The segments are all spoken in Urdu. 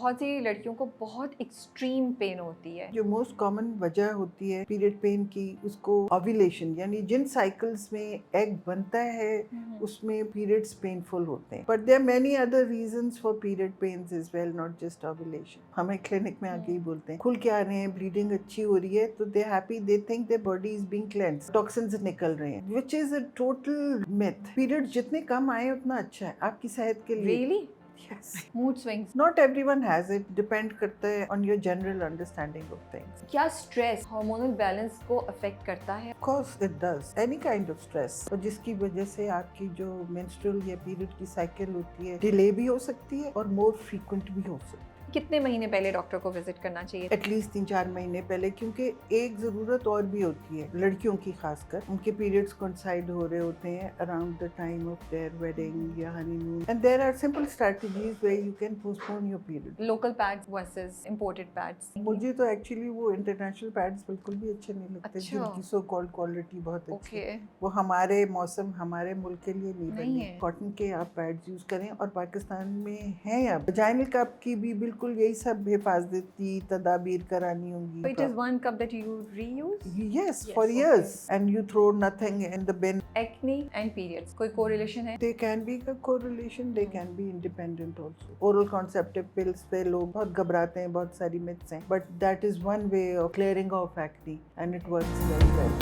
بہت سی لڑکیوں کو بہت ایکسٹریم پین ہوتی ہے. جو موسٹ کامن وجہ ہوتی ہے پیریڈ پین کی اس کو اوویلیشن یعنی جن سائیکلز میں ایگ بنتا ہے اس میں پیریڈز پینفل ہوتے ہیں. But there are many other reasons for period pains as well not just ovulation. ہمیں کلینک میں آگے ہی بولتے ہیں کھل کے آ رہے ہیں بلیڈنگ اچھی ہو رہی ہے تو they happy they think their body is being cleanse toxins نکل رہے ہیں which is a total myth. Period جتنے کم آئے اتنا اچھا ہے آپ کی صحت کے لیے. Really Yes. Mood swings. Not everyone has it. Depend کرتا ہے on your general understanding of things. کیا اسٹریس ہارمونل بیلنس کو افیکٹ کرتا ہے؟ Of course it does. Any kind of stress. اور جس کی وجہ سے آپ کی جو menstrual یا period کی cycle ہوتی ہے ڈیلے بھی ہو سکتی ہے اور more frequent بھی ہو سکتی ہے. کتنے مہینے پہلے ڈاکٹر کو وزٹ کرنا چاہیے؟ ایٹ لیسٹ 3-4 مہینے پہلے کیونکہ ایک ضرورت اور بھی ہوتی ہے لڑکیوں کی خاص کر ان کے پیریڈز کوئنسائڈ ہو رہے ہوتے ہیں around the time of their wedding یا honeymoon and there are simple strategies where you can postpone your period. Local pads versus imported pads. مجھے تو ایکچولی وہ انٹرنیشنل پیڈس بالکل بھی اچھے نہیں لگتے جن کی سو کالڈ کوالٹی بہت اچھی ہے. وہ ہمارے موسم ہمارے ملک کے لیے نہیں بنے. کاٹن کے آپ پیڈز یوز کریں اور پاکستان میں ہیں اب ویجائنل کپ کی بھی بالکل یہی سب حفاظتی تدابیر کرانی ہوں گی. It is one cup that you reuse? Yes, for years. And you throw nothing in the bin. Acne and periods کوئی correlation ہے؟ They can be a correlation, they can be independent also. Oral contraceptive pills پہ لوگ بہت گھبراتے ہیں بہت ساری myths ہیں but that is one way of clearing off acne and it works very well.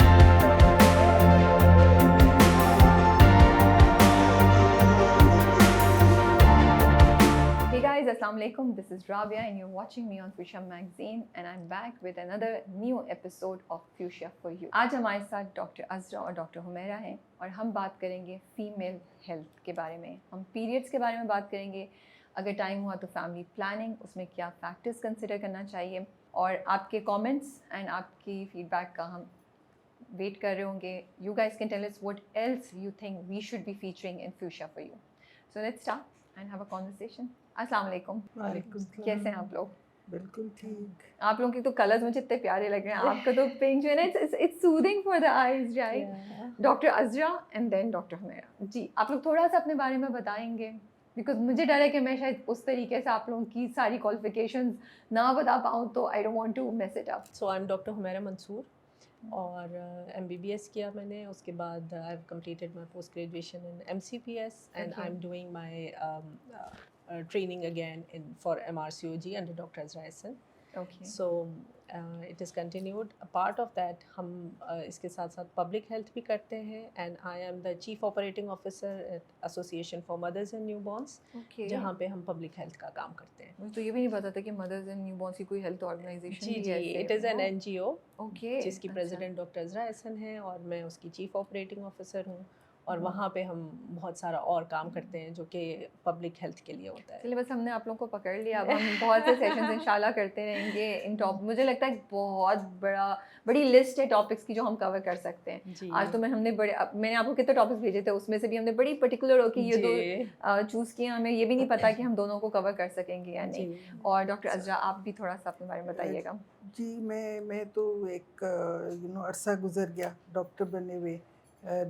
Hey guys, Assalamu alaikum. This is Rabia and you're watching me on Fuchsia Magazine and I'm back with another new episode of Fuchsia for You. آج ہمارے ساتھ ڈاکٹر عذرا اور ڈاکٹر حمیرہ ہیں اور ہم بات کریں گے فیمیل ہیلتھ کے بارے میں. ہم پیریڈس کے بارے میں بات کریں گے. اگر ٹائم ہوا تو فیملی پلاننگ اس میں کیا فیکٹرز کنسیڈر کرنا چاہیے اور آپ کے کامنٹس اینڈ آپ کی فیڈ بیک کا ہم ویٹ کر رہے ہوں گے. You guys can tell us what else you think we should be featuring in Fuchsia for You. So let's start and have a conversation. السلام علیکم. کیسے ہیں آپ لوگ؟ بالکل ٹھیک. آپ لوگوں کے تو کلرز مجھے اتنے پیارے لگ رہے ہیں. آپ کا تو پنک جو ہے نا it's soothing for the eyes right. Doctor Azra and then doctor Humaira. جی آپ لوگ تھوڑا سا اپنے بارے میں بتائیں گے بیکاز مجھے ڈر ہے کہ میں شاید اس طریقے سے آپ لوگوں کی ساری کوالیفیکیشنز نہ بتا پاؤں تو I don't want to mess it up. So I am doctor Humaira Mansoor اور MBBS کیا میں نے. اس کے بعد I have completed my post graduation in MCPS and I am doing my training again for MRCOG under Dr. Azra Ahsan. Okay. So it is continued. A part of that ہم اس کے ساتھ ساتھ پبلک ہیلتھ بھی کرتے ہیں and I am the chief operating officer at association for mothers and newborns جہاں پہ ہم پبلک ہیلتھ کا کام کرتے ہیں. مجھے تو یہ بھی نہیں پتا تھا کہ مدرز اینڈ نیو بورنس کی کوئی ہیلتھ آرگنائزیشن جی جی اٹ از این NGO جس کی اچھا. پریزیڈنٹ ڈاکٹر عذرا احسن ہے اور میں اس کی چیف آپریٹنگ آفیسر ہوں اور وہاں پہ ہم بہت سارا اور کام کرتے ہیں جو کہ پبلک ہیلتھ کے لیے ہوتا ہے. چلیے بس ہم نے آپ لوگوں کو پکڑ لیا. اب ہم بہت سے سیشنز انشاءاللہ کرتے رہیں گے ان ٹاپ. مجھے لگتا ہے بہت بڑی لسٹ ہے ٹاپکس کی جو ہم کور کر سکتے ہیں. آج تو میں نے نے آپ کو کتنے ٹاپکس بھیجے تھے اس میں سے بھی ہم نے بڑی پرٹیکولر ہو کے یہ دو چوز کیے. ہمیں یہ بھی نہیں پتا کہ ہم دونوں کو کور کر سکیں گے یا نہیں. اور ڈاکٹر عذرا آپ بھی تھوڑا سا اپنے بارے میں بتائیے گا. جی میں تو ایک عرصہ گزر گیا ڈاکٹر بنے ہوئے.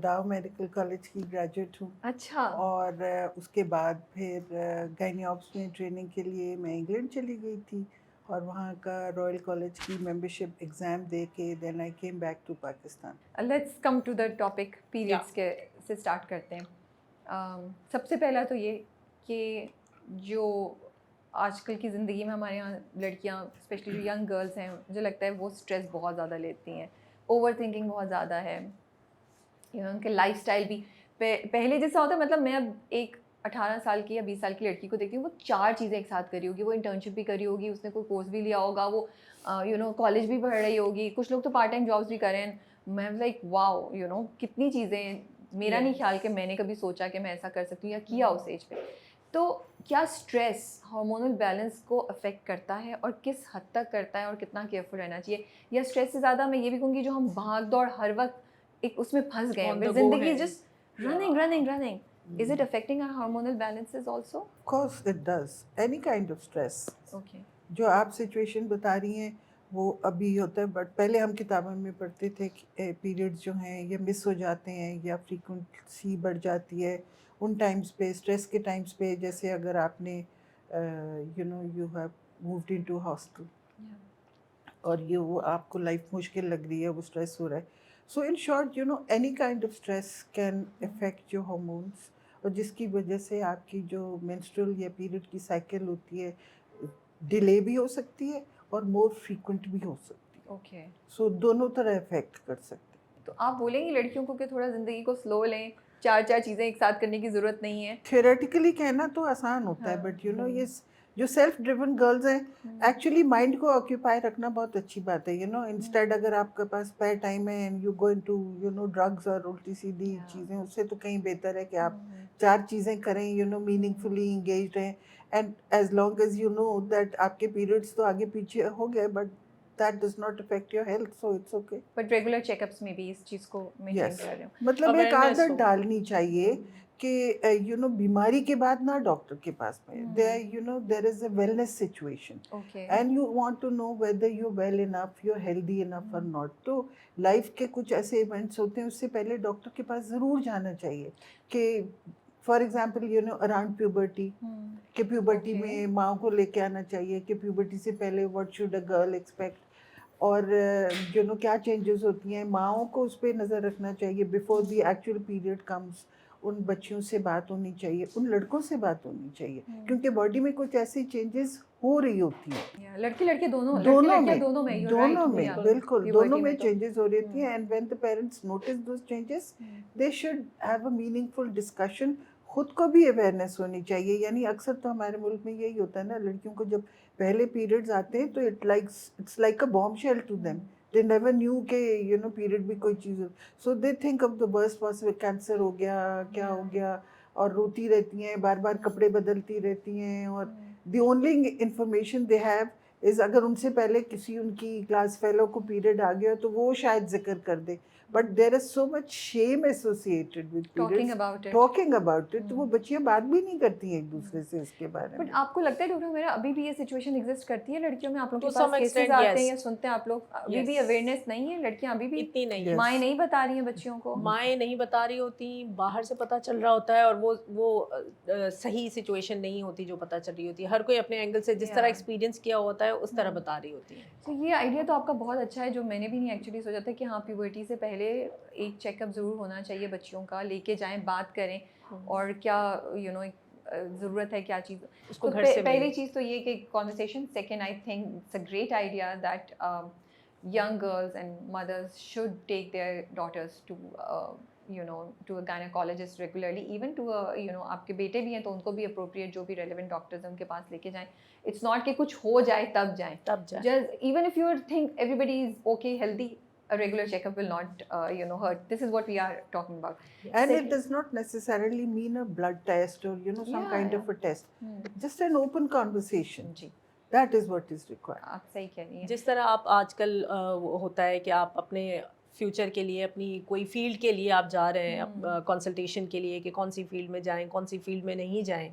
ڈاؤ میڈیکل کالج کی گریجویٹ ہوں. اچھا. اور اس کے بعد پھر گائنی آپس میں ٹریننگ کے لیے میں انگلینڈ چلی گئی تھی اور وہاں کا رائل کالج کی ممبرشپ ایگزام دے کے then I came back to Pakistan. Let's come to the topic periods کے سے اسٹارٹ کرتے ہیں. سب سے پہلا تو یہ کہ جو آج کل کی زندگی میں ہمارے یہاں لڑکیاں اسپیشلی جو ینگ گرلس ہیں مجھے لگتا ہے وہ اسٹریس بہت زیادہ لیتی ہیں. اوور تھنکنگ بہت زیادہ ہے. ان کے لائف اسٹائل بھی پہلے جیسا ہوتا ہے. مطلب میں اب ایک 18 سال کی یا 20 سال کی لڑکی کو دیکھتی ہوں وہ 4 چیزیں ایک ساتھ کری ہوگی. وہ انٹرنشپ بھی کری ہوگی, اس نے کوئی کورس بھی لیا ہوگا, وہ کالج بھی پڑھ رہی ہوگی, کچھ لوگ تو پارٹ ٹائم جابس بھی کریں. میں لائک واو کتنی چیزیں. میرا نہیں خیال کہ میں نے کبھی سوچا کہ میں ایسا کر سکتی ہوں یا کیا اس ایج پہ. تو کیا اسٹریس ہارمونل بیلنس کو افیکٹ کرتا ہے اور کس حد تک کرتا ہے اور کتنا کیئرفل رہنا چاہیے؟ یا اسٹریس سے زیادہ میں یہ بھی کہوں گی جو ہم بھاگ دوڑ ہر وقت ایک اس میں پھنس گئے ہیں, زندگی just running. Is it affecting our hormonal balances also? Of course it does. Any kind of stress. Okay. جو آپ سچویشن بتا رہی ہیں وہ ابھی ہوتا ہے بٹ پہلے ہم کتابوں میں پڑھتے تھے کہ پیریڈز جو ہیں یہ مس ہو جاتے ہیں یا فریکوینسی بڑھ جاتی ہے ان ٹائمز پہ, اسٹریس کے ٹائمز پہ. جیسے اگر آپ نے you know you have moved into hostel اور یہ وہ آپ کو لائف مشکل لگ رہی ہے, وہ اسٹریس ہو رہا ہے. So in short you know any kind of stress can affect your hormones, اور جس کی وجہ سے آپ کی جو مینسٹرل یا پیریڈ کی سائیکل ہوتی ہے ڈیلے بھی ہو سکتی ہے اور مور فریکوینٹ بھی ہو سکتی ہے. اوکے, سو دونوں طرح افیکٹ کر سکتے ہیں. تو آپ بولیں گے لڑکیوں کو کہ تھوڑا زندگی کو سلو لیں, چار چیزیں ایک ساتھ کرنے کی ضرورت نہیں ہے؟ تھیوریٹیکلی کہنا تو آسان ہوتا ہے, بٹ یو نو یہ جو سیلف ڈریون گرلز ہیں ایکچولی مائنڈ کو آکیوپائی رکھنا بہت اچھی بات ہے. یو نو انسٹیڈ اگر آپ کے پاس اسپیئر ٹائم ہے and you go into you know drugs اور الٹی سیدھی چیزیں, اس سے تو کہیں بہتر ہے کہ آپ چار چیزیں کریں, you know meaningfully engaged رہیں. And as long as you know that آپ کے پیریڈس تو آگے پیچھے ہو گئے but that does not affect your health, so it's okay. But regular check ups میں بھی اس چیز کو مینٹین کر رہے ہوں. مطلب ایک عادت ڈالنی چاہیے کہ یو نو بیماری کے بعد نہ ڈاکٹر کے پاس میں, you know there is a wellness situation and you want to know whether you well enough, you healthy enough اور ناٹ. تو لائف کے کچھ ایسے ایونٹس ہوتے ہیں اس سے پہلے ڈاکٹر کے پاس ضرور جانا چاہیے. کہ for example you know around puberty, کہ پیوبرٹی میں ماں کو لے کے آنا چاہیے کہ پیوبرٹی سے پہلے what should a girl expect, اور یو نو کیا چینجز ہوتی ہیں, ماؤں کو اس پہ نظر رکھنا چاہیے before the actual period comes. ان بچیوں سے بات ہونی چاہیے, ان لڑکوں سے بات ہونی چاہیے, کیونکہ باڈی میں کچھ ایسی چینجز ہو رہی ہوتی ہیں. لڑکے لڑکے دونوں میں بالکل دونوں میں چینجز ہو رہی ہوتی ہیں. And when the parents notice those changes they should have a meaningful discussion. خود کو بھی اویئرنیس ہونی چاہیے. یعنی اکثر تو ہمارے ملک میں یہی ہوتا ہے نا, لڑکیوں کو جب پہلے پیریڈز آتے ہیں تو it's like a bombshell to them. They never knew کہ you know period بھی کوئی چیز ہو, so they think of the worst possible, cancer ہو گیا, کیا ہو گیا, اور روتی رہتی ہیں, بار بار کپڑے بدلتی رہتی ہیں, اور the only information they have is اگر ان سے پہلے کسی ان کی کلاس فیلو کو پیریڈ آ گیا تو وہ شاید ذکر کر دے, but there is so much shame associated with periods, talking about it. تو وہ بچیاں بات بھی نہیں کرتی ہیں ایک دوسرے سے اس کے بارے میں. بٹ آپ کو لگتا ہے ڈاکٹر میرا ابھی بھی یہ سچویشن ایگزسٹ کرتی ہے لڑکیوں میں؟ آپ لوگ کے پاس کیسز آتے ہیں یا سنتے ہیں آپ لوگ, ابھی بھی اویئرنیس نہیں ہے؟ لڑکیاں ابھی بھی اتنی نہیں, مائیں نہیں بتا رہی ہیں بچیوں کو, مائیں نہیں بتا رہی ہوتی, باہر سے پتہ چل رہا ہوتا ہے, اور وہ صحیح سچویشن نہیں ہوتی جو پتہ چل رہی ہوتی ہے. ہر کوئی اپنے اینگل سے جس طرح ایکسپیرینس کیا ہوتا ہے اس طرح بتا رہی ہوتی ہے. تو یہ آئیڈیا تو آپ کا بہت اچھا ہے, جو میں نے بھی نہیں ایکچولی سوچا تھا کہ ہاں پیوبرٹی سے پہلے ایک چیک اپ ضرور ہونا چاہیے بچیوں کا, لے کے جائیں, بات کریں, اور کیا یو نو ضرورت ہے کیا چیز اس کو. پہلی چیز تو یہ کہ conversation. Second I think it's a great idea that young girls and mothers should take their daughters to you know to a gynecologist regularly, even to a you know آپ کے بیٹے بھی ہیں تو ان کو بھی appropriate جو بھی relevant doctors ہیں ان کے پاس لے کے جائیں. it's not کہ کچھ ہو جائے تب جائیں, just even if you think everybody is okay healthy, a regular checkup will not you know hurt. This is what we are talking about. And it does not necessarily mean a blood test or you know some kind of a test. Just an open conversation. G That is what is required. آپ صحیح کہہ رہی ہیں. جس طرح آپ آج کل ہوتا ہے کہ آپ اپنے فیوچر کے لیے اپنی کوئی فیلڈ کے لیے آپ جا رہے ہیں کنسلٹیشن کے لیے کہ کون سی فیلڈ میں جائیں, کون سی فیلڈ میں نہیں جائیں,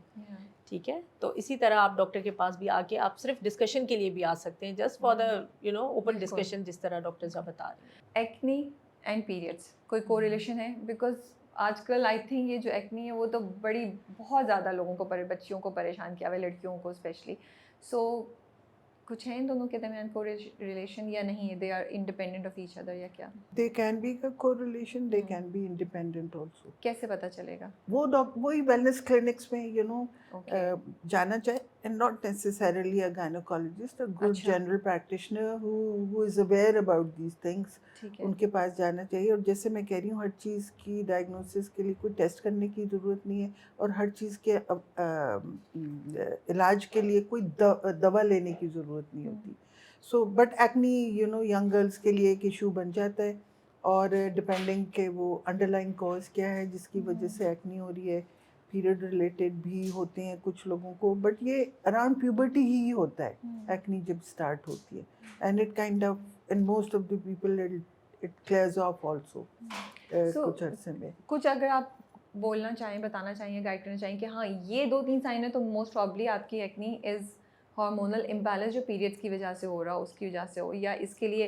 ٹھیک ہے, تو اسی طرح آپ ڈاکٹر کے پاس بھی آ کے آپ صرف ڈسکشن کے لیے بھی آ سکتے ہیں, just for the you know open discussion, جس طرح ڈاکٹر صاحب بتا رہے ہیں. ایکنی اینڈ پیریڈس کوئی کو ریلیشن ہے؟ بیکاز آج کل آئی تھنک یہ جو ایکنی ہے وہ تو بہت زیادہ لوگوں کو بچیوں کو پریشان کیا ہوا ہے, لڑکیوں کو اسپیشلی. سو کچھ ہے ان دونوں کے درمیان کو ریلیشن یا نہیں؟ They are independent of each other یا کیا؟ They can be a correlation, they can be independent also. کیسے پتہ چلے گا؟ وہی ویلنس کلینکس میں یو نو جانا چاہے, and not necessarily a gynecologist, a good general practitioner who is aware about these things. ان کے پاس جانا چاہیے. اور جیسے میں کہہ رہی ہوں, ہر چیز کی ڈائگنوسس کے لیے کوئی ٹیسٹ کرنے کی ضرورت نہیں ہے, اور ہر چیز کے علاج کے لیے کوئی دوا لینے کی ضرورت نہیں ہوتی. So but acne you know young girls کے لیے ایک ایشو بن جاتا ہے, اور ڈپینڈنگ کہ وہ انڈر لائن کاز کیا ہے جس کی وجہ سے ایکنی ہو رہی ہے. پیریڈ ریلیٹڈ بھی ہوتے ہیں کچھ لوگوں کو, بٹ یہ اراؤنڈ پیوبرٹی ہی ہوتا ہے ایکنی جب اسٹارٹ ہوتی ہے. And it kind of in most of the people it clears of also کچھ عرصے میں. کچھ اگر آپ بولنا چاہیں, بتانا چاہیں, گائڈ کرنا چاہیں کہ ہاں یہ 2-3 سائن ہے تو موسٹ پرابلی آپ کی ایکنی از ہارمونل امبیلنس جو پیریڈس کی وجہ سے ہو رہا ہو, اس کی وجہ سے ہو, یا اس کے لیے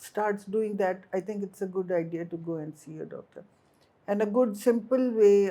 starts doing that, I think it's a good idea to go and see a doctor. And a good simple way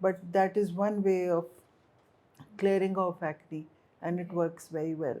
but that is one way of clearing off acne and it works very well.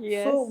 Yes. So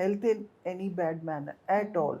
health in any bad manner at all.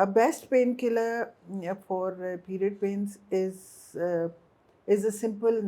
A best painkiller for period pains is a simple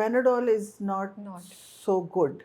Panadol is not Not. so good.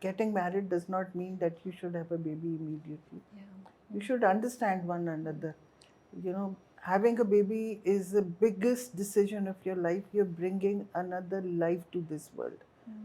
getting married does not mean that you should have a baby immediately. You should understand one another. Having a baby is the biggest decision of your life. You're bringing another life to this world.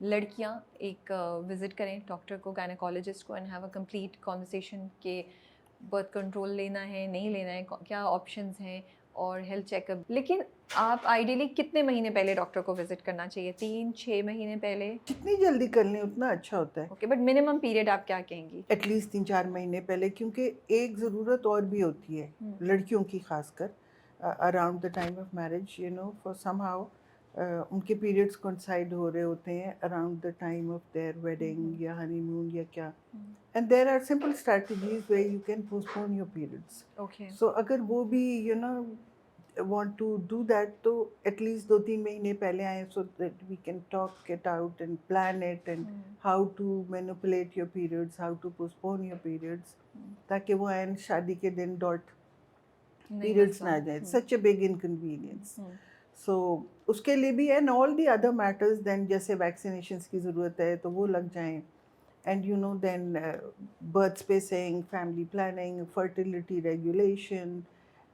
لڑکیاں ایک وزٹ کریں ڈاکٹر کو, گائنیکالوجسٹ کو, and have a complete conversation کہ برتھ کنٹرول لینا ہے نہیں لینا ہے, کیا آپشنز ہیں, اور ہیلتھ چیک اپ. لیکن آپ آئیڈیلی کتنے مہینے پہلے ڈاکٹر کو وزٹ کرنا چاہیے؟ 3-6 مہینے پہلے؟ جتنی جلدی کر لیں اتنا اچھا ہوتا ہے. اوکے, بٹ منیمم پیریڈ آپ کیا کہیں گی؟ ایٹ لیسٹ 3-4 مہینے پہلے, کیونکہ ایک ضرورت اور بھی ہوتی ہے لڑکیوں کی خاص کر around the time of marriage, you know, for some how ان کے پیریڈس کنسائڈ ہو رہے ہوتے ہیں around the time of their wedding یا ہنی مون یا کیا, and there are simple strategies where you can postpone your periods. Okay, so اگر وہ بھی you know want to do that, تو at least 2-3 مہینے پہلے آئیں, so that we can talk it out and plan it and how to manipulate your periods, how to postpone your periods, تاکہ وہ این شادی کے دن ڈاٹ پیریڈس نہ آ جائیں. such a big inconvenience. so اس کے لیے بھی and all the other matters then, جیسے vaccinations کی ضرورت ہے تو وہ لگ جائیں, and you know then birth spacing, family planning, fertility regulation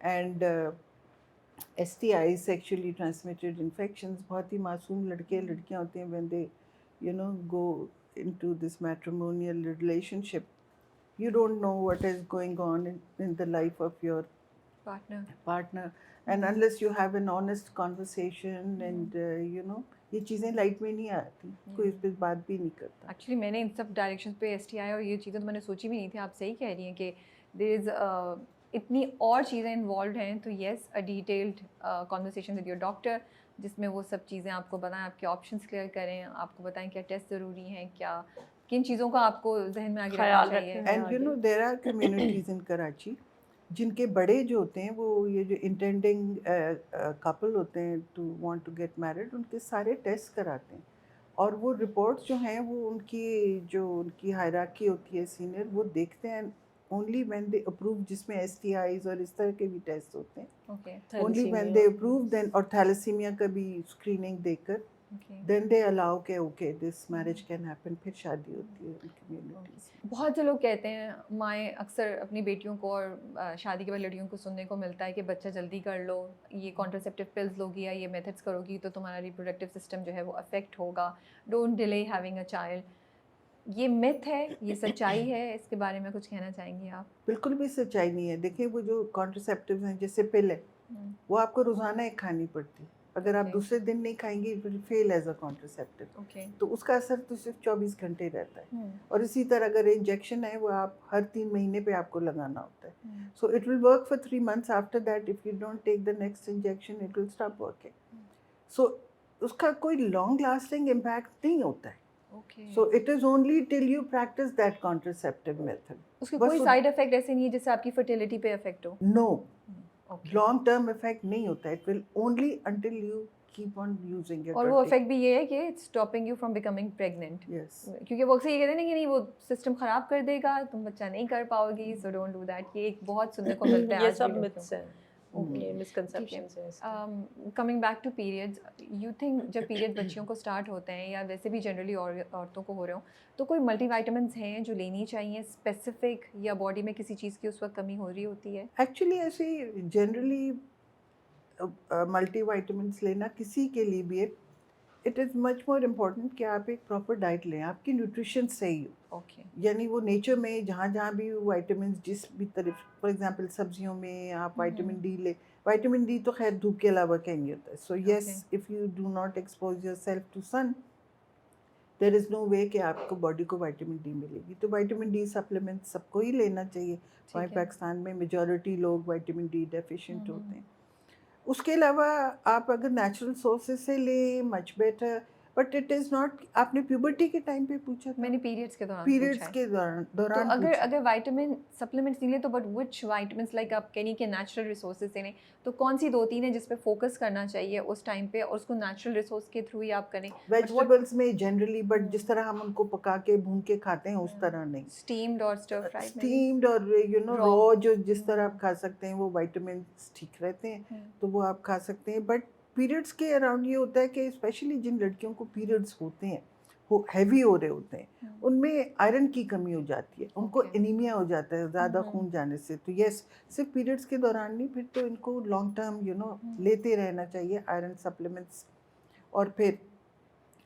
and STIs, sexually transmitted infections. بہت ہی معصوم لڑکے لڑکیاں ہوتے ہیں when they you know go into this matrimonial relationship. You don't know what is going on in the life of your partner and unless you have an honest conversation and you know یہ چیزیں لائٹ میں نہیں آتی, کوئی اس پہ بات بھی نہیں کرتا. ایکچولی میں نے ان سب ڈائریکشن پہ STI اور یہ چیزیں تو میں نے سوچی بھی نہیں تھی. آپ صحیح کہہ رہی ہیں کہ دیر از اتنی اور چیزیں انوالوڈ ہیں. تو yes, a detailed conversation with your doctor جس میں وہ سب چیزیں آپ کو بتائیں, آپ کے آپشنس کلیئر کریں, آپ کو بتائیں کیا ٹیسٹ ضروری ہیں, کیا کن چیزوں کا آپ کو ذہن میں آگے رکھنا چاہیے. And you know there are communities in Karachi جن کے بڑے جو ہوتے ہیں وہ یہ جو انٹینڈنگ کپل ہوتے ہیں to want to get married, ان کے سارے ٹیسٹ کراتے ہیں, اور وہ رپورٹس جو ہیں وہ ان کی ہائرارکی ہوتی ہے سینئر, وہ دیکھتے ہیں اونلی وین دے اپروو, جس میں STIs اور اس طرح کے بھی ٹیسٹ ہوتے ہیں, اونلی وین دے اپروو دین, اور تھیلیسیمیا کا بھی اسکریننگ دے کر دین دے الاؤ کہ okay this marriage can happen, پھر شادی ہوتی ہے ان کمیونٹیز. بہت سے لوگ کہتے ہیں, مائیں اکثر اپنی بیٹیوں کو اور شادی کے بعد لڑکیوں کو سننے کو ملتا ہے کہ بچہ جلدی کر لو, یہ کانٹرسیپٹیو پلز لوگی یا یہ میتھڈس کرو گی تو تمہارا ریپروڈکٹیو سسٹم جو ہے وہ افیکٹ ہوگا, don't delay having a child. یہ myth ہے, یہ سچائی ہے, اس کے بارے میں کچھ کہنا چاہیں گی آپ؟ بالکل بھی سچائی نہیں ہے. دیکھیں وہ جو کانٹرسیپٹیوز ہیں جیسے پل ہے وہ آپ کو روزانہ ایک کھانی پڑتی ہے, اگر آپ دوسرے دن نہیں کھائیں گے ول فیل ایز اے کانٹرسیپٹیو, تو اس کا اثر تو صرف 24 گھنٹے رہتا ہے. اور اسی طرح اگر انجیکشن ہے وہ آپ ہر 3 مہینے پہ آپ کو لگانا ہوتا ہے. So it will work for 3 months, after that if you don't take the next injection it will stop working. So اس کا کوئی لانگ لاسٹنگ امپیکٹ نہیں ہوتا ہے. So it is only till you practice that contraceptive method. اس کے کوئی سائیڈ افیکٹ ایسے نہیں ہے جس سے آپ کی فرٹیلیٹی پہ افیکٹ ہو؟ No. Long term effect نہیں ہوتا ہے. It will only until you keep on using it. اور وہ افیکٹ بھی یہ ہے کہ it's stopping you from becoming pregnant. Yes. کیونکہ وہ اکثر یہ کہتے ہیں کہ نہیں وہ سسٹم خراب کر دے گا, تم بچہ نہیں کر پاؤ گی, so don't do that. یہ ایک بہت سننے کو ملتا ہے. یہ سب myths ہیں. Coming back to periods, you think جب پیریڈ بچیوں کو اسٹارٹ ہوتے ہیں یا ویسے بھی جنرلی عورتوں کو ہو رہے ہوں, تو کوئی ملٹی وائٹامنس ہیں جو لینی چاہیے اسپیسیفک, یا باڈی میں کسی چیز کی اس وقت کمی ہو رہی ہوتی ہے؟ ایکچولی ایسے جنرلی ملٹی وائٹامنس لینا کسی کے لیے بھی it is much more important کہ آپ ایک پراپر ڈائٹ لیں, آپ کی نیوٹریشن صحیح ہو. اوکے, یعنی وہ نیچر میں جہاں جہاں بھی وائٹامنس جس بھی طرف, فار ایگزامپل سبزیوں میں آپ وائٹامن ڈی لے, وائٹامن ڈی تو خیر دھوپ کے علاوہ کہیں نہیں ہوتا ہے. So yes, if you do not expose yourself to sun there is no way کہ آپ کو باڈی کو وائٹامن ڈی ملے گی. تو وائٹامن ڈی سپلیمنٹ سب کو ہی لینا چاہیے. ہمارے پاکستان میں میجورٹی لوگ وائٹامن ڈی ڈیفیشینٹ ہوتے ہیں. اس کے علاوہ آپ اگر نیچرل سورسز سے لیں much better, but it is not. آپ نے پیوبرٹی کے ٹائم پہ پوچھا تھا, میں نے پیریڈس کے دوران پیریڈس کے دوران اگر وائٹامن سپلیمنٹس نہیں لیں تو بٹ وچ وائٹامنس لائک آپ کہنی کہ نیچرل ریسورسز سے لیں, تو کون سی 2-3 ہیں جس پہ فوکس کرنا چاہیے اس ٹائم پہ, اور اس کو نیچرل ریسورس کے تھرو ہی آپ کریں؟ ویجیٹیبلس میں جنرلی, بٹ جس طرح ہم ان کو پکا کے بھون کے کھاتے ہیں اس طرح نہیں. اسٹیمڈ اور اسٹر فرائیڈ, اسٹیمڈ اور یو نو را جو جس طرح آپ کھا سکتے ہیں وہ وائٹامنس ٹھیک رہتے ہیں, تو وہ آپ کھا سکتے ہیں. بٹ پیریڈس کے اراؤنڈ یہ ہوتا ہے کہ اسپیشلی جن لڑکیوں کو پیریڈس ہوتے ہیں وہ ہیوی ہو رہے ہوتے ہیں, ان میں آئرن کی کمی ہو جاتی ہے, ان کو انیمیا ہو جاتا ہے زیادہ خون جانے سے. تو یس, صرف پیریڈس کے دوران نہیں, پھر تو ان کو لانگ ٹرم یو نو لیتے رہنا چاہیے آئرن سپلیمنٹس. اور پھر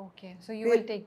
Okay, so you will take,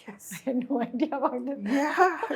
Yes. I had no idea about this.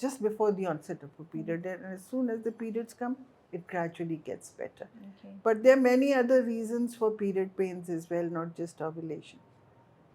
just before the onset of a period, and as soon as the periods come, it gradually gets better. Okay. But there are many other reasons for period pains as well, not just ovulation.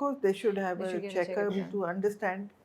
course they should have They a should get a checkup checkup done. to understand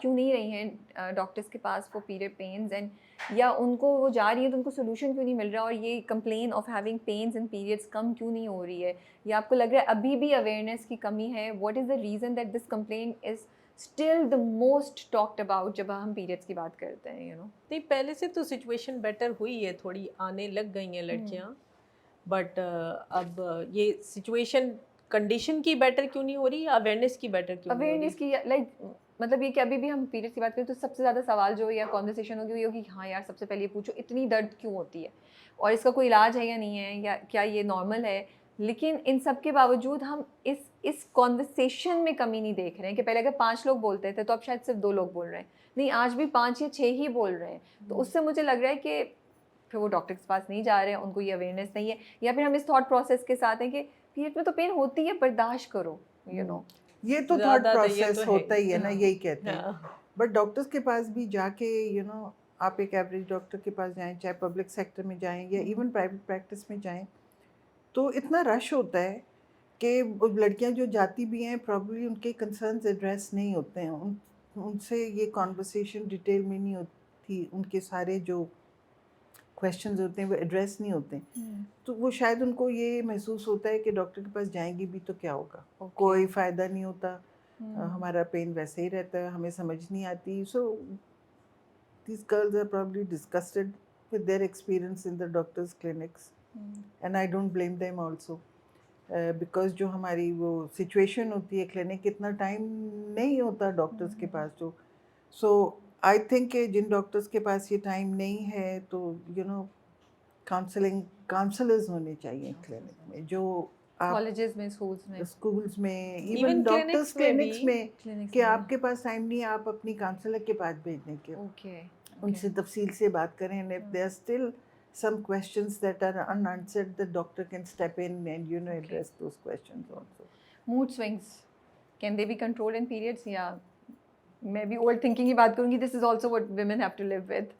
کیوں نہیں رہی ہیں ڈاکٹرس کے پاس فور پیریڈ پینز اینڈ یا ان کو وہ جا رہی ہیں تو ان کو سولوشن کیوں نہیں مل رہا, اور یہ complain of having pains and periods come کیوں نہیں ہو رہی ہے, یا آپ کو لگ رہا ہے ابھی بھی اویئرنیس کی کمی ہے؟ What is the reason that this complain is still the most talked about جب ہم پیریڈس کی بات کرتے ہیں؟ نہیں, پہلے سے تو سچویشن بیٹر ہوئی ہے, تھوڑی آنے لگ گئی ہیں لڑکیاں, بٹ اب یہ سچویشن کنڈیشن کی بیٹر کیوں نہیں ہو رہی, اویئرنیس کی بیٹر کیوں نہیں ہو رہی؟ اویئرنیس کی لائک مطلب یہ کہ ابھی بھی ہم پیریڈس کی بات کریں تو سب سے زیادہ سوال جو یا کانورسیشن ہوگی وہ ہوگی ہاں یار سب سے پہلے یہ پوچھو اتنی درد کیوں ہوتی ہے اور اس کا کوئی علاج ہے یا نہیں ہے, یا کیا یہ نارمل ہے. لیکن ان سب کے باوجود ہم اس کانورسیشن میں کمی نہیں دیکھ رہے ہیں کہ پہلے اگر 5 لوگ بولتے تھے تو اب شاید صرف 2 لوگ بول رہے ہیں, نہیں آج بھی 5 یا 6 ہی بول رہے ہیں. تو اس سے مجھے لگ رہا ہے کہ پھر وہ ڈاکٹر کے پاس نہیں جا رہے ہیں, ان کو یہ اویئرنیس نہیں ہے, یا پھر ہم اس تھاٹ پروسیس کے ساتھ ہیں کہ پیریڈ میں تو پین ہوتی ہے برداشت کرو, یہ تو تھاٹ پروسیس ہوتا ہی ہے نا, یہی کہتے ہیں. بٹ ڈاکٹرس کے پاس بھی جا کے آپ ایک ایوریج ڈاکٹر کے پاس جائیں, چاہے پبلک سیکٹر میں جائیں یا ایون پرائیویٹ پریکٹس میں جائیں, تو اتنا رش ہوتا ہے کہ لڑکیاں جو جاتی بھی ہیں پرابلی ان کے کنسرنز ایڈریس نہیں ہوتے ہیں, ان سے یہ کانورسیشن ڈیٹیل میں نہیں ہوتی, ان کے سارے جو کویشچنز ہوتے ہیں وہ ایڈریس نہیں ہوتے, تو وہ شاید ان کو یہ محسوس ہوتا ہے کہ ڈاکٹر کے پاس جائیں گی بھی تو کیا ہوگا, کوئی فائدہ نہیں ہوتا, ہمارا پین ویسے ہی رہتا ہے, ہمیں سمجھ نہیں آتی. So these girls are probably disgusted with their experience in the doctors clinics, and I don't blame them also, because جو ہماری وہ سچویشن ہوتی ہے کلینک, اتنا ٹائم نہیں ہوتا ڈاکٹرز کے پاس. جو سو آئی تھنک کہ جن ڈاکٹرز کے پاس یہ ٹائم نہیں ہے تو کاؤنسلرز ہونے چاہیے کلینک میں, جو کالجز میں, اسکولس میں, ایون ڈاکٹرز کلینکس میں, کہ آپ کے پاس ٹائم نہیں ہے, آپ اپنی کاؤنسلر کے پاس بھیجنے کے, ان سے تفصیل سے بات کریں. And if there are still some questions that are unanswered, the doctor can step in and address those questions also. Mood swings, can they be controlled in periods? یا میں بھی old thinking کی بات کروں گی, this is also what women have to live with.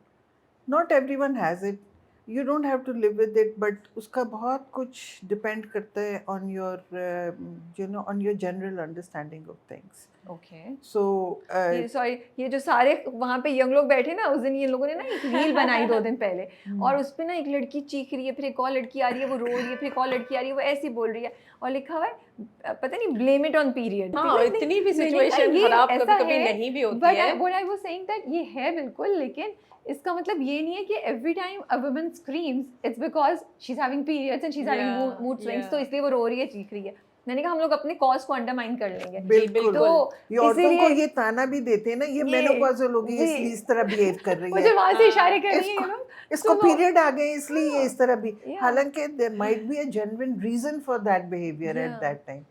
Not everyone has it. You don't have to live with it, but اس کا بہت کچھ ڈپینڈ کرتا ہے on your general understanding of things. Okay. So sorry, یہ جو سارے وہاں پہ ینگ لوگ بیٹھے نا, اس دن یہ لوگوں نے نا ایک ریل بنائی 2 دن پہلے, اور اس پہ نا ایک لڑکی چیخ رہی ہے, پھر ایک اور لڑکی آ رہی ہے وہ رو رہی ہے, پھر ایک اور لڑکی آ رہی ہے وہ ایسی بول رہی ہے, اور لکھا ہوا ہے پتہ نہیں blame it on period. ہاں, اتنی بھی سچویشن خراب کبھی کبھی نہیں بھی ہوتی ہے. But what I was saying that یہ ہے بالکل, لیکن اس کا مطلب یہ نہیں ہے کہ every time a woman screams it's because she's having periods and she's having mood swings, تو اس لیے وہ رو رہی ہے, چیخ رہی ہے. میں نے کہا ہم لوگ اپنے کاز کو انڈرمائن کر لیں گے. بالکل, تو یہ عورتوں کو یہ تانا بھی دیتے ہیں نا, یہ مینوپاز ہوگی اس لیے اس طرح بہیو کر رہی ہے, مجھے وہاں سے اشارے کر رہی ہے, اس کو پیریڈ آ گئے اس لیے یہ اس طرح بھی, حالانکہ there might be a genuine reason for that behavior at that time.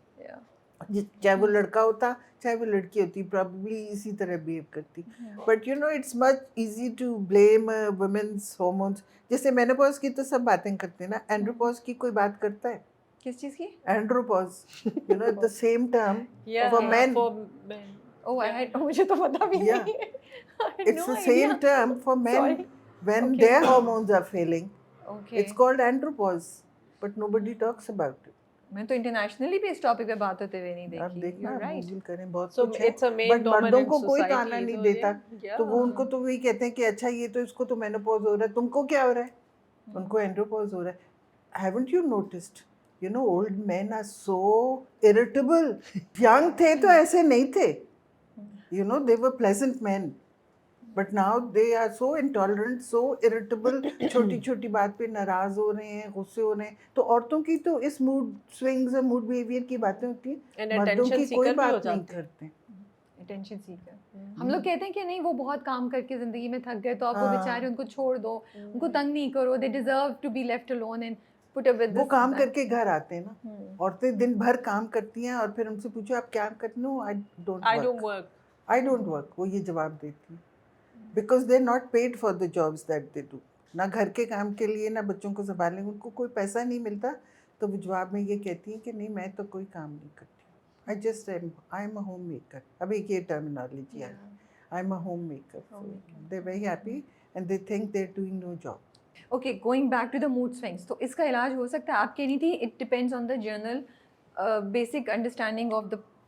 چاہے وہ لڑکا ہوتا چاہے وہ لڑکی ہوتی, probably اسی طرح بہیو کرتی. But it's much easy to blame women's hormones. جیسے مینوپاز کی تو سب باتیں کرتے ہیں نا, اینڈروپاز کی کوئی بات کرتا ہے؟ کس چیز کی؟ اینڈروپاز, the same term for men. Oh, مجھے تو پتا بھی نہیں ہے. It's the same term for men when their hormones are failing. It's called andropause, but nobody talks about it. میں تو انٹرنیشنلی بھی اس ٹاپک پہ بات ہوتے ہوئے نہیں دیکھی. آپ دیکھنا, گوگل کریں, بہت So کچھ ہے, it's a male بٹ مردوں کو dominant کوئی society, تانا نہیں دیتا, تو وہ ان کو تو وہی کہتے ہیں کہ اچھا یہ تو اس کو تو مینوپاز ہو رہا ہے, تم کو کیا ہو رہا ہے, ان کو اینڈروپاز ہو رہا ہے. Haven't you noticed, old men are so irritable. Young تھے تو ایسے نہیں تھے, they were pleasant men. But now they are so intolerant, so irritable, چھوٹی چھوٹی بات پہ ناراض ہو رہے ہیں, غصے ہو رہے ہیں. تو عورتوں کی تو اس موڈ سوئنگز اور موڈ بیہیویئر کی باتیں ہوتی ہیں, مردوں کی کوئی بات نہیں کرتے. اٹینشن سیکر. ہم لوگ کہتے ہیں کہ نہیں وہ بہت کام کر کے زندگی میں تھک گئے تو آپ وہ بیچارے ان کو چھوڑ دو, ان کو تنگ نہیں کرو, they deserve to be left alone and put up with this. وہ کام کر کے گھر آتے ہیں نا, عورتیں دن بھر کام کرتی ہیں, اور پھر ان سے پوچھو آپ کیا کرتے ہو, I don't work, وہ یہ جواب دیتی ہیں. Because they're not paid for the jobs that they do. نہ گھر کے کام کے لیے نہ بچوں کو سنبھالنے, ان کو کوئی پیسہ نہیں ملتا, تو وہ جواب میں یہ کہتی ہیں کہ نہیں میں تو کوئی کام نہیں کرتی, I'm a homemaker. ابھی یہ ٹرمینالوجی ہے, I'm a homemaker. They're very happy and they think they're doing no job. Okay, going back to the mood swings, تو اس کا علاج ہو سکتا ہے, آپ کہہ رہی تھی it depends on the general basic understanding of the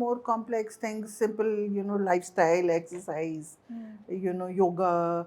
more complex things, simple lifestyle, exercise, yoga.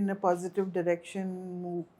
in a positive direction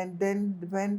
And then when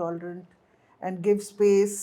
tolerant and give space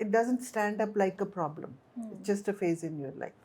it doesn't stand up like a problem. It's just a phase in your life.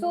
So,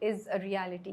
is a reality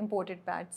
imported pads,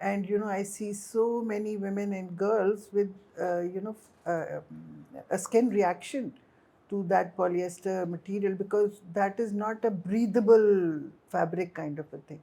and I see so many women and girls with a skin reaction to that polyester material because that is not a breathable fabric kind of a thing.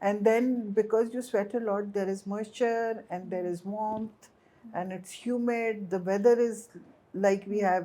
and then because you sweat a lot there is moisture and there is warmth and it's humid, the weather is like we have,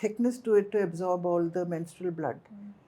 thickness to it to absorb all the menstrual blood,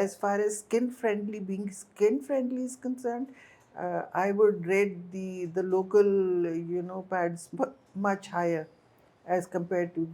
as far as being skin friendly is concerned, I would rate the local pads much higher as compared to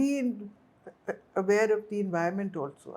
be aware of the environment also.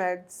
pads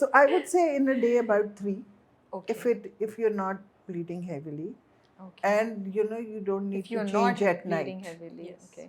So I would say in a day about 3, Okay. if you're not bleeding heavily, Okay. and you don't need If you're to not change at bleeding night. heavily. Yes. Okay.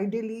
Ideally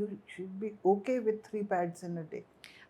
you should be okay with 3 pads in a day.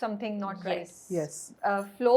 something not right. Yes. Flow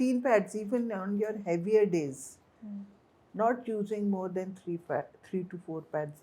3 pads even on your heavier days. Not using more than 3 to 4 pads.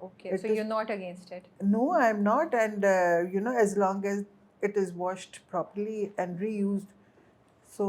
Okay, so you're not against it? No, I'm not. And as long as it is washed properly and reused, so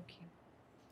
Okay,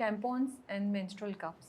tampons and menstrual cups,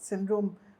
syndrome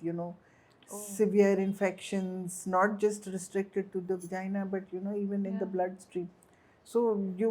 you know, severe infections, not just restricted to the vagina, but, you know, even in the bloodstream. So you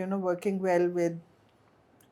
you know, working well with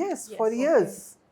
Yes, for years.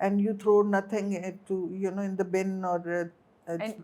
and you throw nothing to, you know, in the bin or And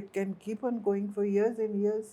it can keep on going for years and years.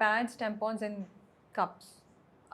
Pads, tampons and cups,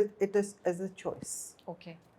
it as a choice. Okay.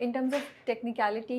In terms of technicality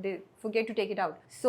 they forget to take it out. So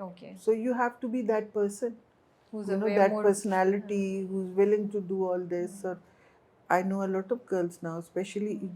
Okay. So you have to be that person. Who's you know, aware that more, personality who's willing to do all this. Or I know a lot of girls now, especially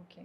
Okay.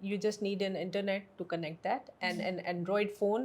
You just need an internet to connect that and an Android phone,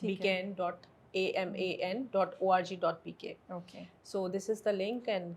beacon.aman.org.pk. Okay. So this is the link and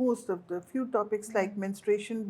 Most of the few topics like menstruation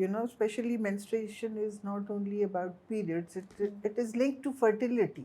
You know, especially menstruation is not only about periods, it is linked to fertility.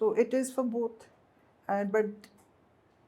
So it is for both, but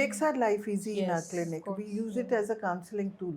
makes our life easy in our clinic. We use it as a counseling tool.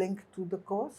link to the course.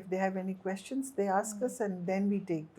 if they have any questions they ask us, and then we take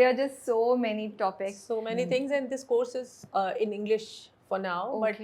there are just so many topics, so many things, and this course is in English for now, but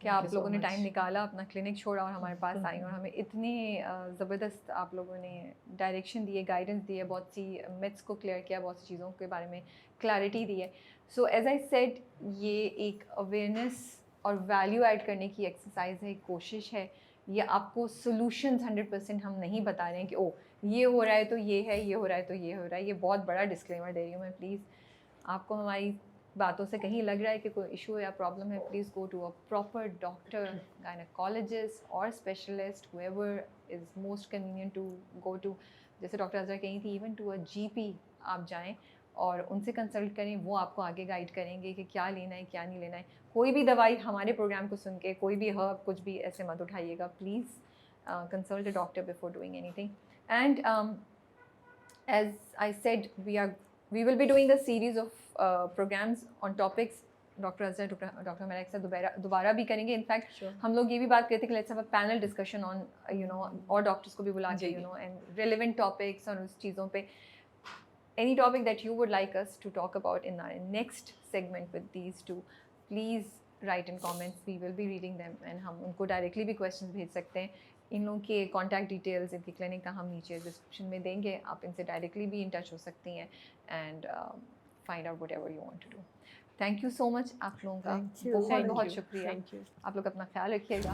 کہ آپ لوگوں نے ٹائم نکالا, اپنا کلینک چھوڑا اور ہمارے پاس آئیں, اور ہمیں اتنی زبردست آپ لوگوں نے ڈائریکشن دی ہے, گائیڈنس دی ہے, بہت سی متس کو کلیئر کیا, بہت سی چیزوں کے بارے میں کلیئرٹی دی ہے. سو ایز آئی سیڈ, یہ ایک اویئرنیس اور ویلیو ایڈ کرنے کی ایکسرسائز ہے, کوشش ہے. یہ آپ کو سولوشنز 100% ہم نہیں بتا رہے ہیں کہ او یہ ہو رہا ہے تو یہ ہے, یہ ہو رہا ہے تو یہ ہو رہا ہے. یہ بہت بڑا ڈسکلیمر دے رہی ہوں میں. پلیز آپ کو ہماری باتوں سے کہیں لگ رہا ہے کہ کوئی ایشو یا پرابلم ہے, please go to a proper doctor, gynaecologist اور specialist, whoever is most convenient to go to. جیسے ڈاکٹر اظہر کہیں تھی, ایون ٹو اے جی پی آپ جائیں اور ان سے کنسلٹ کریں, وہ آپ کو آگے گائیڈ کریں گے کہ کیا لینا ہے کیا نہیں لینا ہے. کوئی بھی دوائی ہمارے پروگرام کو سن کے, کوئی بھی ہرب کچھ بھی ایسے مت اٹھائیے گا. Please consult a doctor before doing anything. And as I said, we will be doing a series of programs on topics. Doctor Azhar, doctor میرا ایک ساتھ دوبارہ بھی کریں گے. انفیکٹ ہم لوگ یہ بھی بات کرتے ہیں کہ let's have a panel discussion on اور ڈاکٹرس کو بھی بلا کے اینڈ ریلیونٹ ٹاپکس اور اس چیزوں پہ. Any topic that you would like us to talk about in our next segment with these two, please write in comments. We will be reading them and ہم ان کو ڈائریکٹلی بھی questions بھیج سکتے ہیں. ان لوگوں کے کانٹیکٹ ڈیٹیلز, ان کی کلینک کا ہم نیچے ڈسکرپشن میں دیں گے, آپ ان سے ڈائریکٹلی بھی ان ٹچ ہو سکتی ہیں and find out whatever you want to do. Thank you so much آپ لوگوں کا, بہت بہت شکریہ. آپ لوگ اپنا خیال رکھیے گا.